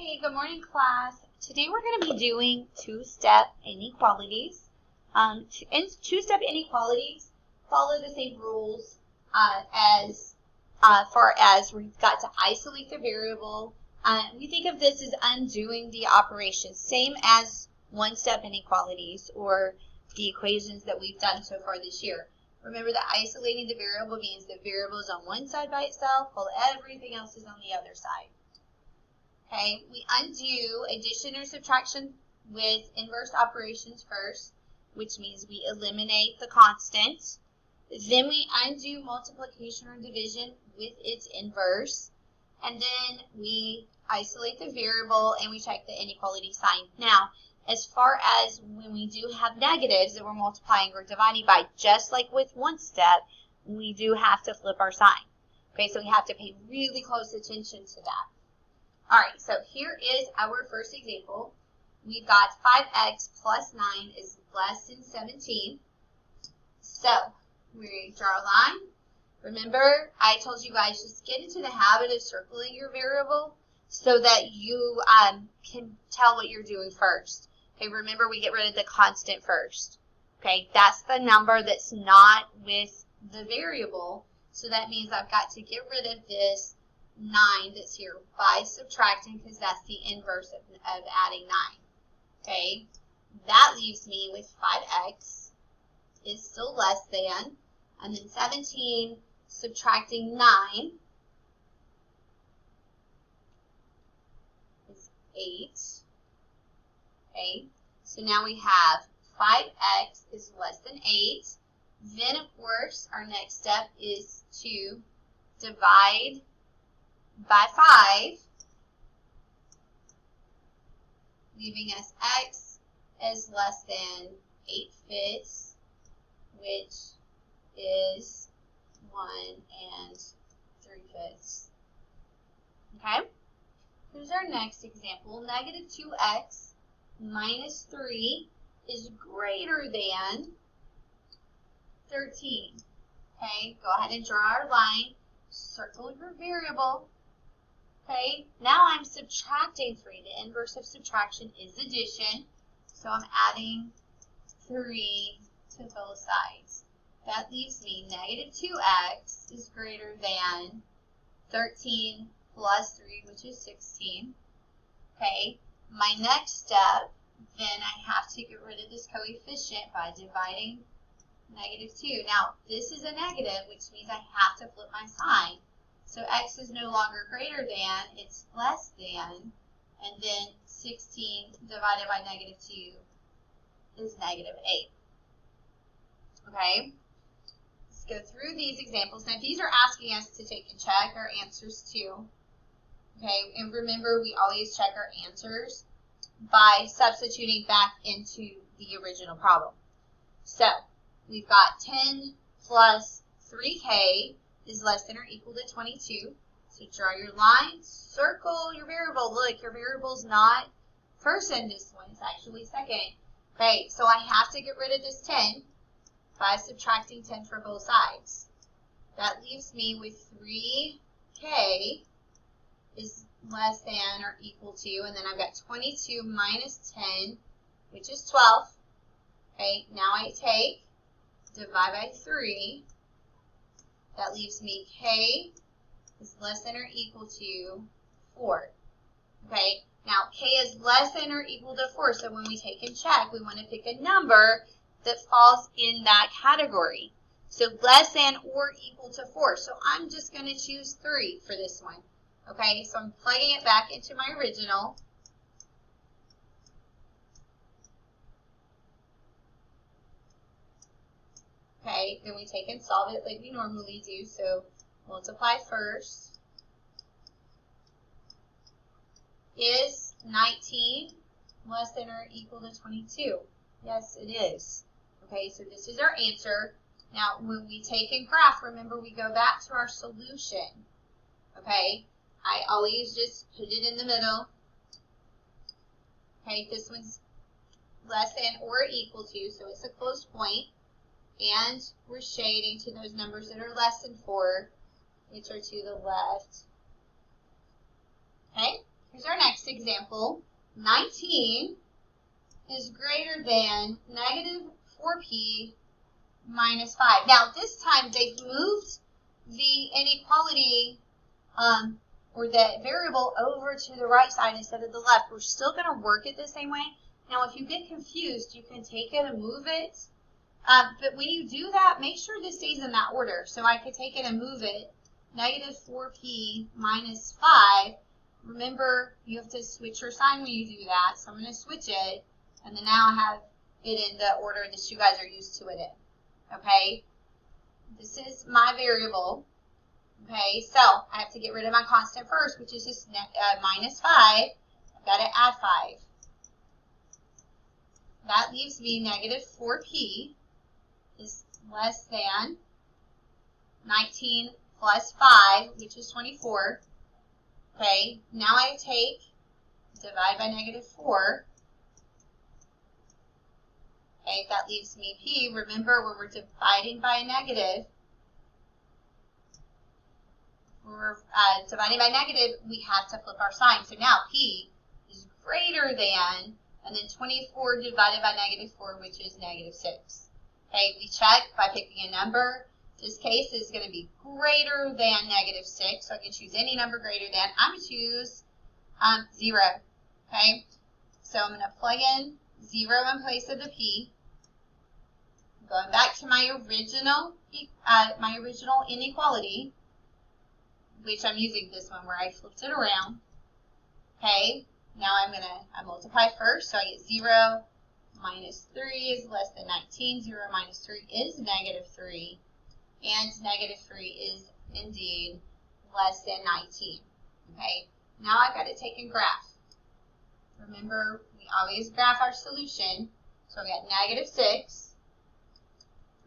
Hey, good morning, class. Today we're going to be doing two-step inequalities. Two-step inequalities follow the same rules as far as we've got to isolate the variable. We think of this as undoing the operation, same as one-step inequalities or the equations that we've done so far this year. Remember that isolating the variable means the variable is on one side by itself while everything else is on the other side. Okay, we undo addition or subtraction with inverse operations first, which means we eliminate the constant. Then we undo multiplication or division with its inverse. And then we isolate the variable and we check the inequality sign. Now, as far as when we do have negatives that we're multiplying or dividing by, just like with one step, we do have to flip our sign. Okay, so we have to pay really close attention to that. All right, so here is our first example. We've got 5x plus 9 is less than 17. So we draw a line. Remember, I told you guys just get into the habit of circling your variable so that you can tell what you're doing first. Okay, remember we get rid of the constant first. Okay, that's the number that's not with the variable. So that means I've got to get rid of this 9 that's here by subtracting, because that's the inverse of adding 9. Okay, that leaves me with 5x is still less than, and then 17 subtracting 9 is 8. Okay, so now we have 5x is less than 8. Then, of course, our next step is to divide by 5, leaving us x is less than 8/5, which is 1 and 3/5. Okay, here's our next example. Negative 2x minus 3 is greater than 13. Okay, go ahead and draw our line. Circle your variable. Okay, now I'm subtracting 3. The inverse of subtraction is addition. So I'm adding 3 to both sides. That leaves me negative 2x is greater than 13 plus 3, which is 16. Okay, my next step, then I have to get rid of this coefficient by dividing negative 2. Now, this is a negative, which means I have to flip my sign. So x is no longer greater than, it's less than, and then 16 divided by negative 2 is negative 8. Okay, let's go through these examples. Now, these are asking us to take and check our answers too. Okay, and remember, we always check our answers by substituting back into the original problem. So, we've got 10 plus 3k is less than or equal to 22. So draw your line, circle your variable. Look, your variable's not first in this one, it's actually second. Okay, so I have to get rid of this 10 by subtracting 10 for both sides. That leaves me with 3k is less than or equal to, and then I've got 22 minus 10, which is 12. Okay, now I take divide by 3. That leaves me k is less than or equal to 4. Okay, now k is less than or equal to 4, so when we take and check, we want to pick a number that falls in that category. So less than or equal to 4. So I'm just going to choose 3 for this one. Okay, so I'm plugging it back into my original. Okay, then we take and solve it like we normally do. So multiply first. Is 19 less than or equal to 22? Yes, it is. Okay, so this is our answer. Now, when we take and graph, remember we go back to our solution. Okay, I always just put it in the middle. Okay, this one's less than or equal to, so it's a close point. And we're shading to those numbers that are less than 4, which are to the left. Okay, here's our next example. 19 is greater than negative 4p minus 5. Now, this time they've moved the inequality or the variable over to the right side instead of the left. We're still going to work it the same way. Now, if you get confused, you can take it and move it. But when you do that, make sure this stays in that order. So I could take it and move it. Negative 4p minus 5. Remember, you have to switch your sign when you do that. So I'm going to switch it. And then now I have it in the order that you guys are used to it in. Okay? This is my variable. Okay, so I have to get rid of my constant first, which is just minus 5. I've got to add 5. That leaves me negative 4p is less than 19 plus 5, which is 24. Okay, now I divide by negative 4. Okay, that leaves me p. Remember, when we're dividing by a negative, we have to flip our sign. So now p is greater than, and then 24 divided by negative 4, which is negative 6. Okay, we check by picking a number. This case is going to be greater than negative 6, so I can choose any number greater than. I'm going to choose 0. Okay, so I'm going to plug in 0 in place of the p. Going back to my original inequality, which I'm using this one where I flipped it around. Okay, now I multiply first, so I get 0 minus 3 is less than 19. 0 minus 3 is negative 3. And negative 3 is indeed less than 19. Okay, now I've got to take and graph. Remember, we always graph our solution. So I've got negative 6.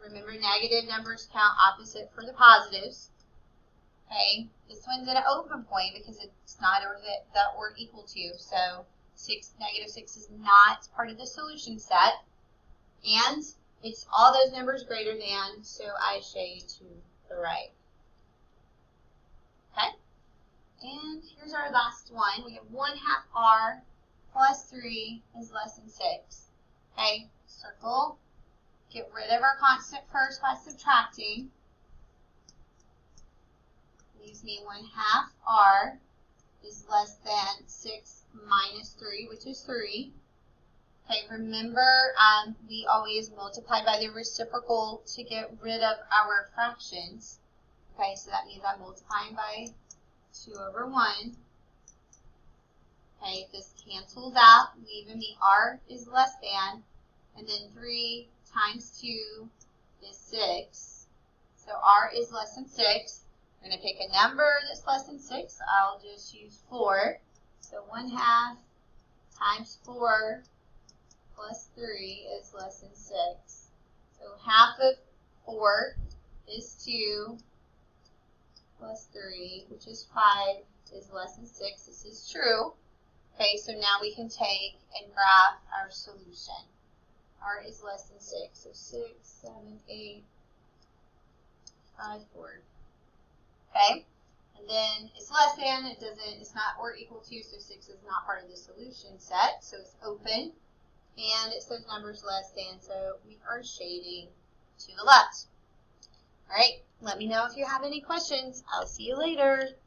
Remember, negative numbers count opposite for the positives. Okay, this one's an open point because it's not that we're equal to. So negative 6 is not part of the solution set. And it's all those numbers greater than, so I shade to the right. Okay, and here's our last one. We have 1/2 r plus 3 is less than 6. Okay, circle. Get rid of our constant first by subtracting. Leaves me 1/2 r is less than 6 minus 3, which is 3. Okay, remember, we always multiply by the reciprocal to get rid of our fractions. Okay, so that means I'm multiplying by 2/1. Okay, this cancels out, leaving me r is less than, and then 3 times 2 is 6. So r is less than 6. I'm going to pick a number that's less than 6. I'll just use 4. So 1/2 times 4 plus 3 is less than 6. So half of 4 is 2 plus 3, which is 5, is less than 6. This is true. Okay, so now we can take and graph our solution. R is less than 6. So 6, 7, 8, 5, 4. Okay, and then it's less than, it's not or equal to, so 6 is not part of the solution set, so it's open. And it says numbers less than, so we are shading to the left. All right, let me know if you have any questions. I'll see you later.